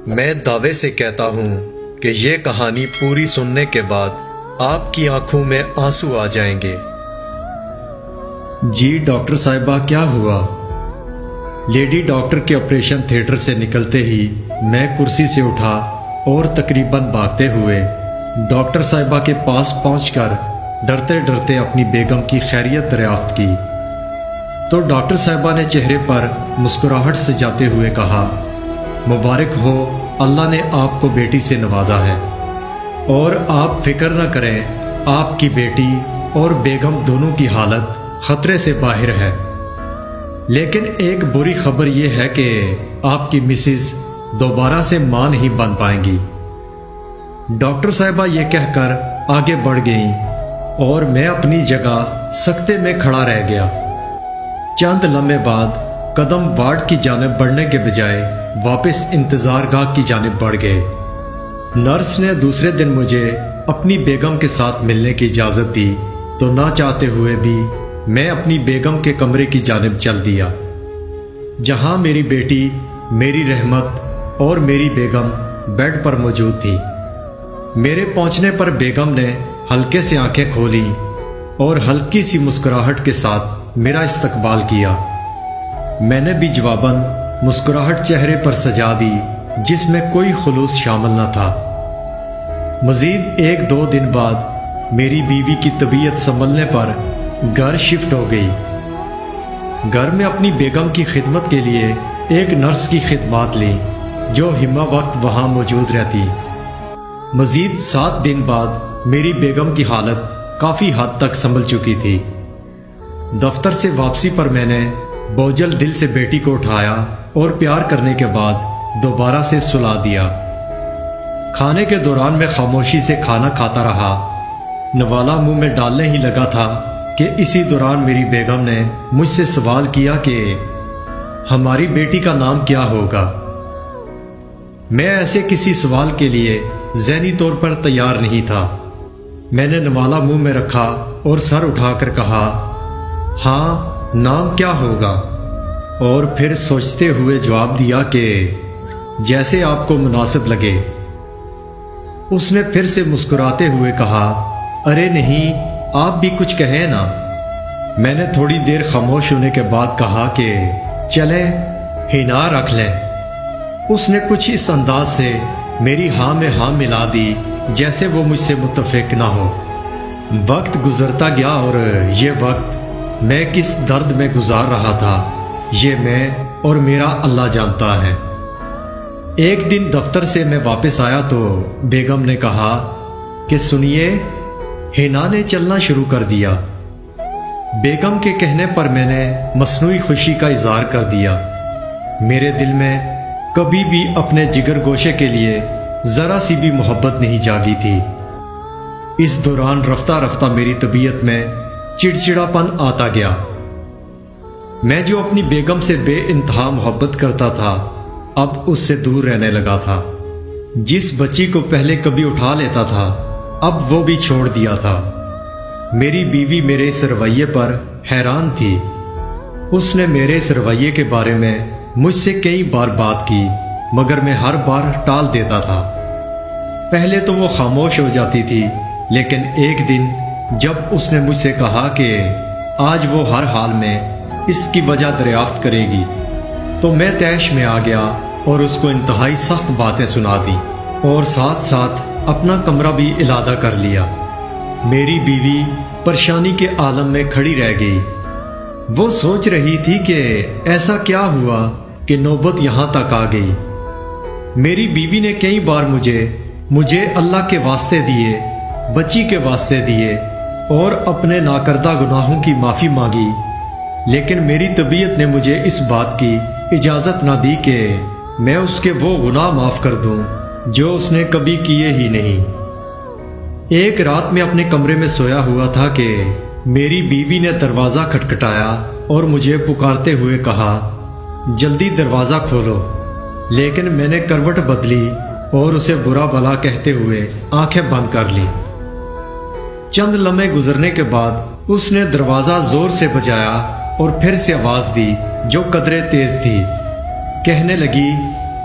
میں دعوے سے کہتا ہوں کہ یہ کہانی پوری سننے کے بعد آپ کی آنکھوں میں آنسو آ جائیں گے۔ جی ڈاکٹر صاحبہ کیا ہوا؟ لیڈی ڈاکٹر کے آپریشن تھیٹر سے نکلتے ہی میں کرسی سے اٹھا اور تقریباً بھاگتے ہوئے ڈاکٹر صاحبہ کے پاس پہنچ کر ڈرتے ڈرتے اپنی بیگم کی خیریت دریافت کی تو ڈاکٹر صاحبہ نے چہرے پر مسکراہٹ سے جاتے ہوئے کہا، مبارک ہو، اللہ نے آپ کو بیٹی سے نوازا ہے اور آپ فکر نہ کریں، آپ کی بیٹی اور بیگم دونوں کی حالت خطرے سے باہر ہے، لیکن ایک بری خبر یہ ہے کہ آپ کی مسز دوبارہ سے ماں نہیں بن پائیں گی۔ ڈاکٹر صاحبہ یہ کہہ کر آگے بڑھ گئیں اور میں اپنی جگہ سکتے میں کھڑا رہ گیا۔ چند لمحے بعد قدم وارڈ کی جانب بڑھنے کے بجائے واپس انتظار گاہ کی جانب بڑھ گئے۔ نرس نے دوسرے دن مجھے اپنی بیگم کے ساتھ ملنے کی اجازت دی تو نہ چاہتے ہوئے بھی میں اپنی بیگم کے کمرے کی جانب چل دیا، جہاں میری بیٹی، میری رحمت اور میری بیگم بیڈ پر موجود تھی۔ میرے پہنچنے پر بیگم نے ہلکے سے آنکھیں کھولی اور ہلکی سی مسکراہٹ کے ساتھ میرا استقبال کیا۔ میں نے بھی جواباً مسکراہٹ چہرے پر سجا دی جس میں کوئی خلوص شامل نہ تھا۔ مزید 1-2 دن بعد میری بیوی کی طبیعت سنبھلنے پر گھر شفٹ ہو گئی۔ گھر میں اپنی بیگم کی خدمت کے لیے ایک نرس کی خدمات لی جو ہمہ وقت وہاں موجود رہتی۔ مزید 7 دن بعد میری بیگم کی حالت کافی حد تک سنبھل چکی تھی۔ دفتر سے واپسی پر میں نے بوجھل دل سے بیٹی کو اٹھایا اور پیار کرنے کے بعد دوبارہ سے سلا دیا۔ کھانے کے دوران میں خاموشی سے کھانا کھاتا رہا۔ نوالا منہ میں ڈالنے ہی لگا تھا کہ اسی دوران میری بیگم نے مجھ سے سوال کیا کہ ہماری بیٹی کا نام کیا ہوگا۔ میں ایسے کسی سوال کے لیے ذہنی طور پر تیار نہیں تھا۔ میں نے نوالا منہ میں رکھا اور سر اٹھا کر کہا، ہاں نام کیا ہوگا، اور پھر سوچتے ہوئے جواب دیا کہ جیسے آپ کو مناسب لگے۔ اس نے پھر سے مسکراتے ہوئے کہا، ارے نہیں، آپ بھی کچھ کہیں نا۔ میں نے تھوڑی دیر خاموش ہونے کے بعد کہا کہ چلیں حنا رکھ لیں۔ اس نے کچھ اس انداز سے میری ہاں میں ہاں ملا دی جیسے وہ مجھ سے متفق نہ ہو۔ وقت گزرتا گیا اور یہ وقت میں کس درد میں گزار رہا تھا یہ میں اور میرا اللہ جانتا ہے۔ ایک دن دفتر سے میں واپس آیا تو بیگم نے کہا کہ سنیے، حنا نے چلنا شروع کر دیا۔ بیگم کے کہنے پر میں نے مصنوعی خوشی کا اظہار کر دیا۔ میرے دل میں کبھی بھی اپنے جگر گوشے کے لیے ذرا سی بھی محبت نہیں جاگی تھی۔ اس دوران رفتہ رفتہ میری طبیعت میں چڑچڑاپن آتا گیا۔ میں جو اپنی بیگم سے بے انتہا محبت کرتا تھا اب اس سے دور رہنے لگا تھا۔ جس بچی کو پہلے کبھی اٹھا لیتا تھا اب وہ بھی چھوڑ دیا تھا۔ میری بیوی میرے اس رویے پر حیران تھی۔ اس نے میرے اس رویے کے بارے میں مجھ سے کئی بار بات کی مگر میں ہر بار ٹال دیتا تھا۔ پہلے تو وہ خاموش ہو جاتی تھی، لیکن ایک دن جب اس نے مجھ سے کہا کہ آج وہ ہر حال میں اس کی وجہ دریافت کرے گی تو میں طیش میں آ گیا اور اس کو انتہائی سخت باتیں سنا دی اور ساتھ ساتھ اپنا کمرہ بھی علادہ کر لیا۔ میری بیوی پریشانی کے عالم میں کھڑی رہ گئی۔ وہ سوچ رہی تھی کہ ایسا کیا ہوا کہ نوبت یہاں تک آ گئی۔ میری بیوی نے کئی بار مجھے اللہ کے واسطے دیے، بچی کے واسطے دیے اور اپنے ناکردہ گناہوں کی معافی مانگی، لیکن میری طبیعت نے مجھے اس بات کی اجازت نہ دی کہ میں اس کے وہ گناہ معاف کر دوں جو اس نے کبھی کیے ہی نہیں۔ ایک رات میں اپنے کمرے میں سویا ہوا تھا کہ میری بیوی نے دروازہ کھٹکھٹایا اور مجھے پکارتے ہوئے کہا، جلدی دروازہ کھولو۔ لیکن میں نے کروٹ بدلی اور اسے برا بھلا کہتے ہوئے آنکھیں بند کر لی۔ چند لمحے گزرنے کے بعد اس نے دروازہ زور سے بجایا اور پھر سے آواز دی جو قدرے تیز تھی۔ کہنے لگی،